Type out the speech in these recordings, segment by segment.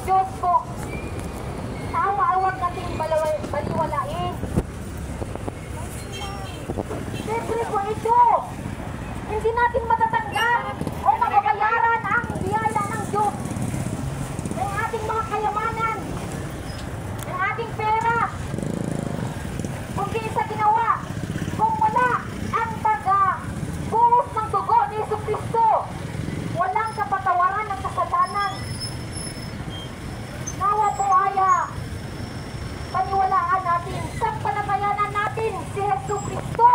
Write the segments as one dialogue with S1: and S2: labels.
S1: Diyos po, huwag nating baliwalain. Siyempre po ito, hindi natin matatanggap o mababayaran ang biyaya ng Diyos. Ng ating mga kayamanan, ng ating pera, kung di sa ginawa, kung wala ang buhos ng dugo ni Jesucristo, walang kapatawaran ng kasalanan. Nawa po ay paniwalaan natin, sampalatayanan natin si Jesucristo.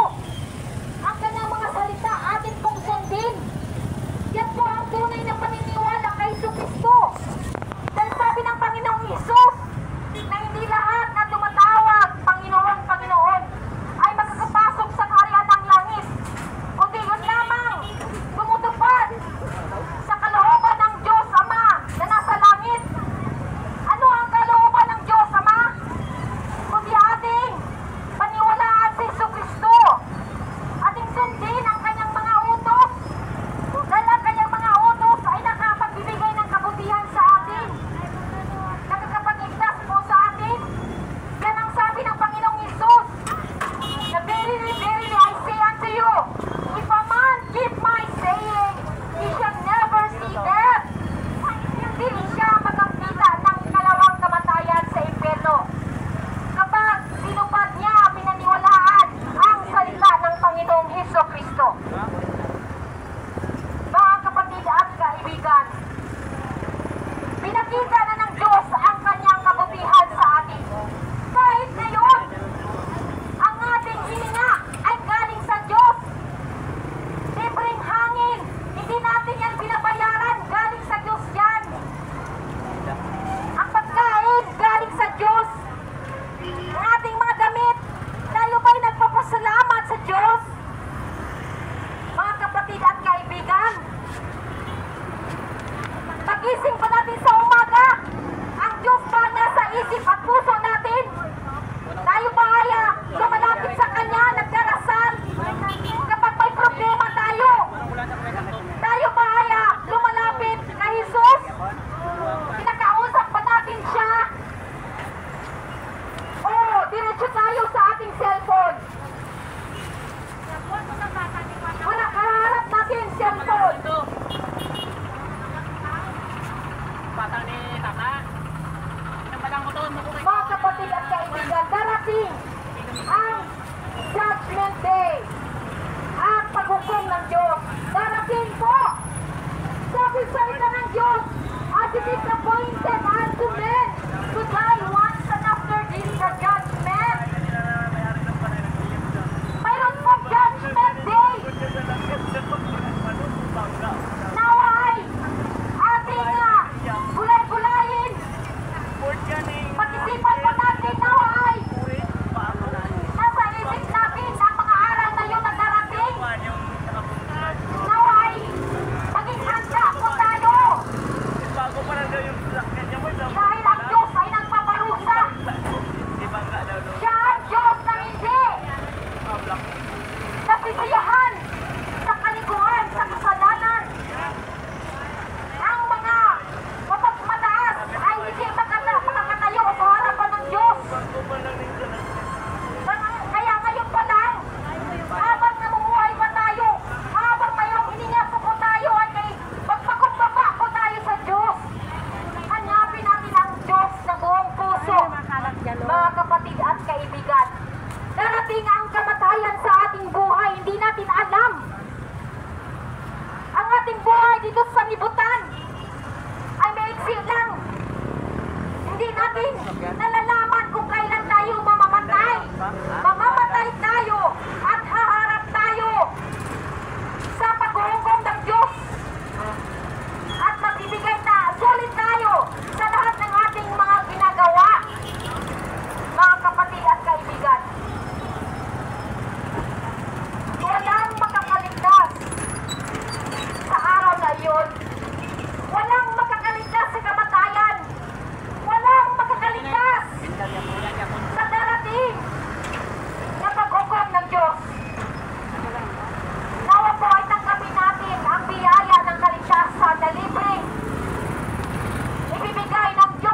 S1: Ang kanyang mga salita atin pong sundin. Yan po ang tunay na paniniwala kay Jesucristo. Dahil sabi ng Panginoong Hesus na hindi lahat na tumatawag Panginoon, Panginoon ay makakapasok sa kaharian ng langit, kundi yun lamang tumutupad sa kalooban ng Diyos Ama na nasa langit. Ano ang kalooban ng Diyos Ama? Kundi ating paniwalaan si Jesucristo, ating sundin ang kanyang mga utos, dahil ang kanyang mga utos ay nakapagbibigay ng kabutihan sa atin, nakakapag-igtas po sa atin. Yan ang sabi ng Panginoong Hesus, na verily, verily, I say unto you, if a man keep my saying, he shall never see death. Hindi siya magkakita ng kalawang kamatayan sa impyerno kapag sinupad niya, pinaniwalaan ang salita ng Panginoong Jesucristo. Mga kapatid at kaibigan, pinakita na ng Diyos ang kanyang kabutihan sa atin. Kahit ngayon, ang ating hininga ay galing sa Diyos. Libreng hangin, hindi natin yan binabayaran, galing sa Diyos yan. Ang pagkain, galing sa Diyos. Ang ating mga damit, tayo ba'y nagpapasalamat sa Diyos? Mga kapatid at kaibigan, pagising pa natin sa umaga, ang Diyos ba nasa isip at puso natin? Tayo ba ay lumalapit sa Kanya, nagdarasal? Kapag may problema tayo, tayo ba ay lumalapit kay Jesus? Pinakausap ba natin siya? O diretso tayo sa ating cellphone? Wala, kaharap natin cellphone.
S2: Batang ni Tata. Inamadang ko doon.
S1: Mga kapatid at kaibigan, darating ang Judgment Day, ang paghukom ng Diyos. Darating po. Sabi sa salita ng Diyos, as it is appointed unto men to die once and after this the judgment. Mayroon po Judgment Day. Naway ating gulay-gulayin. Pag-isipan po natin, naway nasa isip natin ang mga aral na yun na darating. Naway maging handa po tayo. Dahil ang Diyos ay nagpaparusa. Siya ang Diyos na hindi nasisiyahan sa kalikuhan, sa kasalanan. Ang mga mapagmataas ay hindi makakatayo sa harapan ng Diyos. Kaya ngayon pa lang, habang namumuhay pa tayo, habang mayroong hininga po tayo, ay magpakumbaba po tayo sa Diyos. Hanapin natin ang Diyos ng buong puso. Mga kapatid at kaibigan, darating ang kamatayan sa ating buhay, hindi natin alam. Ang ating buhay dito sa libutan ay maiksi lang. Hindi natin nalalaman kung kailan tayo mamamatay. Mamamatay tayo at haharap tayo sa paghuhukom ng Diyos. At magbibigay na sulit tayo sa lahat ng ating mga ginagawa. Mga kapatid at kaibigan, walang makakaligtas sa araw na iyon. Walang makakaligtas sa kamatayan. Walang makakaligtas sa darating na paghukom ng Diyos. Nawa po ay tanggapin natin ang biyaya ng kaligtasan na libre ibibigay ng Diyos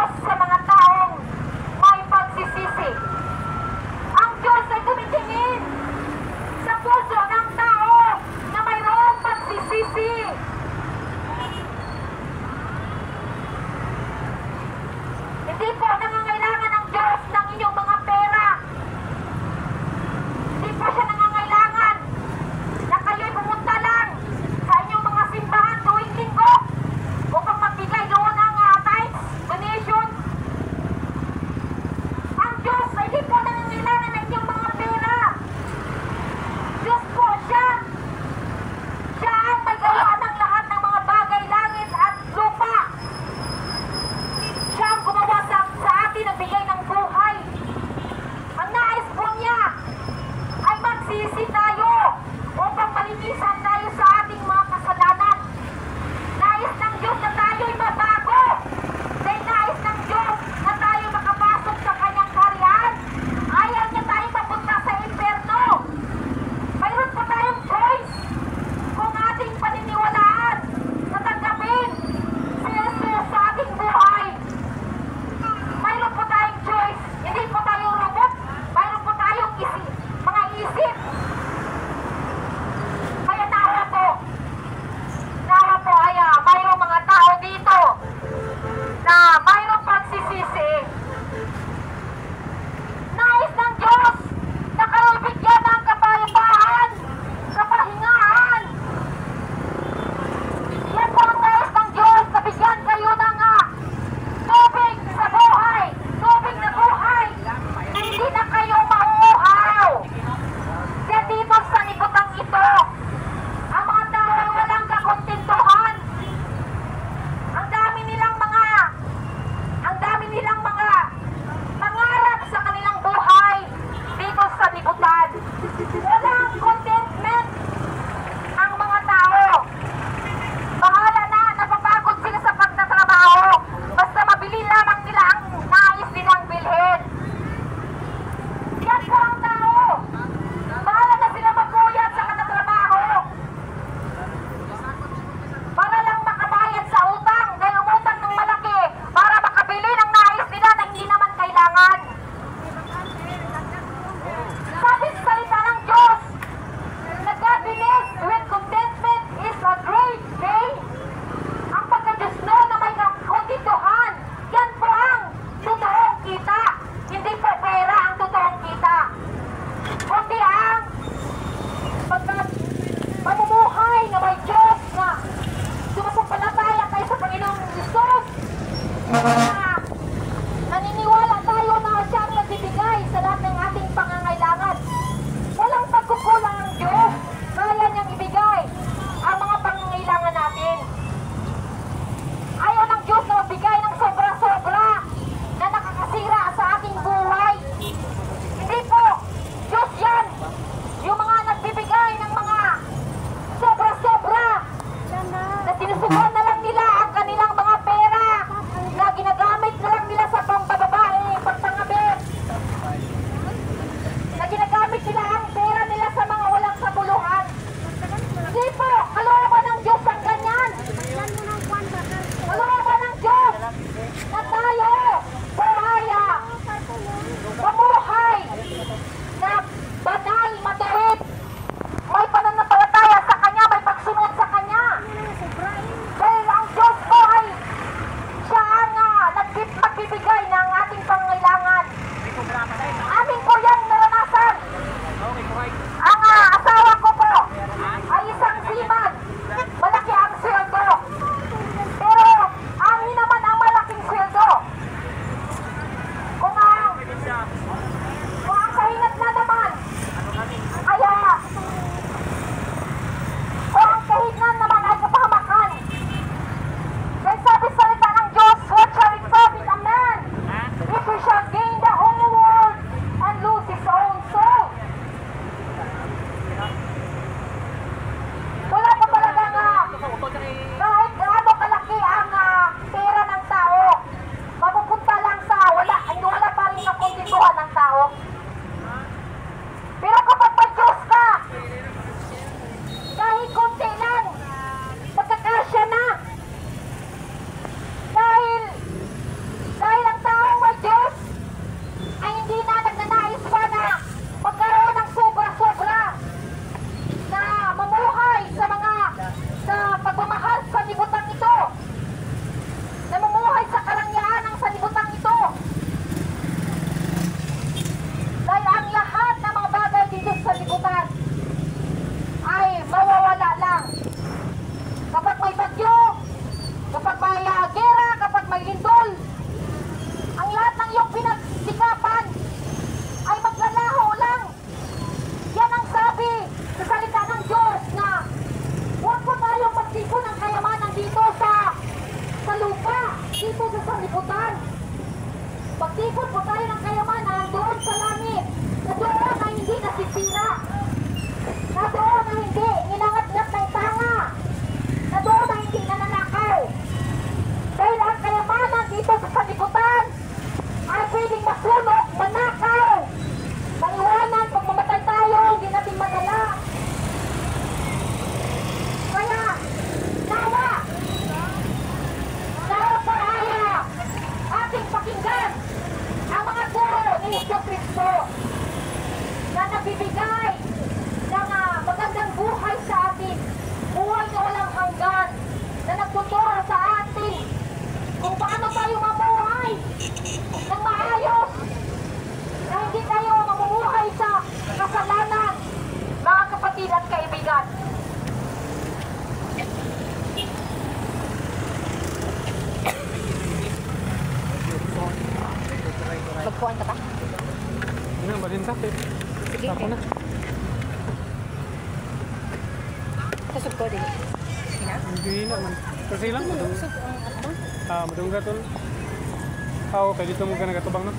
S1: na naniniwala tayo na siya ang nagbibigay sa lahat ng ating pangangailangan. Walang pagkukulang ang Diyos. Kaya niyang ibigay ang mga pangangailangan natin. Ayaw ng Diyos na magbigay ng sobra-sobra na nakakasira sa ating buhay. Hindi po. Diyos yan. Yung mga nagbibigay ng mga sobra-sobra na sinusubuan na lang nila ang kanilang mga pera na ginagamit na lang nila sa pangbababae, pagpangabit. Na ginagamit nila ang pera nila sa mga walang kabuluhan. Hindi po. Kalooban ng Diyos ang ganyan. Kalooban ng Diyos na tayo buhaya, mamuhay na banal, matuwid, may pananampalataya sa Kanya, may pagsunod sa Kanya. Dahil ang Diyos po ay siya ang nagbibigay ng ating pangailangan. Amin po yan naranasan. Ang asawa ko po ay isang seaman. Malaki ang sweldo. Pero amin naman ang malaking sweldo. Kung ang kahinat na naman, kaya kung ang kahinat naman ay kapahamakan. Dahil sabi salita ng Diyos, what shall it profit a man if he shall gain the whole world and lose his own soul? Wala pa talaga nga kahit gaano kalaki ang pera ng tao, mapupunta lang sa wala pa rin ang kontintuhan ng tao. Pero kapag may Diyos ka, kahit konti lang, magkakasya na. Dahil ang taong may Diyos ay hindi na nagnanais pa na magkaroon ng sobra-sobra na mamuhay sa pagmamahal sa libutan ito, na mamuhay sa karangyaan ng sanlibutan ito. Dahil ang lahat ng mga bagay dito sa libutan ay mawawala lang. Kapag may bagyo, kapag may gera, kapag may lindol, ang lahat ng iyong pinagsikapan ay maglalaho lang. Yan ang sabi sa salita ng Diyos na huwag po tayong magsipon ng kayamanan dito sa lupa, dito sa sanlibutan. Magsipon po tayo ng kayamanan doon sa langit, na doon ay hindi nasisira, na doon ay hindi inangat-ngat ng tanga, na doon ay hindi nananakaw. Dahil ang kayamanan dito sa sanlibutan ay pwedeng masulok, manakaw, mangiwanan, pag mamatay tayo, hindi natin madala. Kaya, nawa paraya, ating pakinggan ang mga guro ni Jesucristo na nagbibigay ng magandang buhay sa atin, buhay na walang hanggan, na nagtuturo sa atin kung paano tayo mamuhay ng maayos, na hindi tayo mamuhay sa kasalanan, mga kapatid at kaibigan. Magkuhan ka ba?
S3: Hindi na, malinsak eh.
S1: Sige.
S3: Ako na.
S1: Kasog ko din.
S3: Hindi naman. Kasi lang, madungga. Madungga tol. Okay, dito mo ka nagatubang na.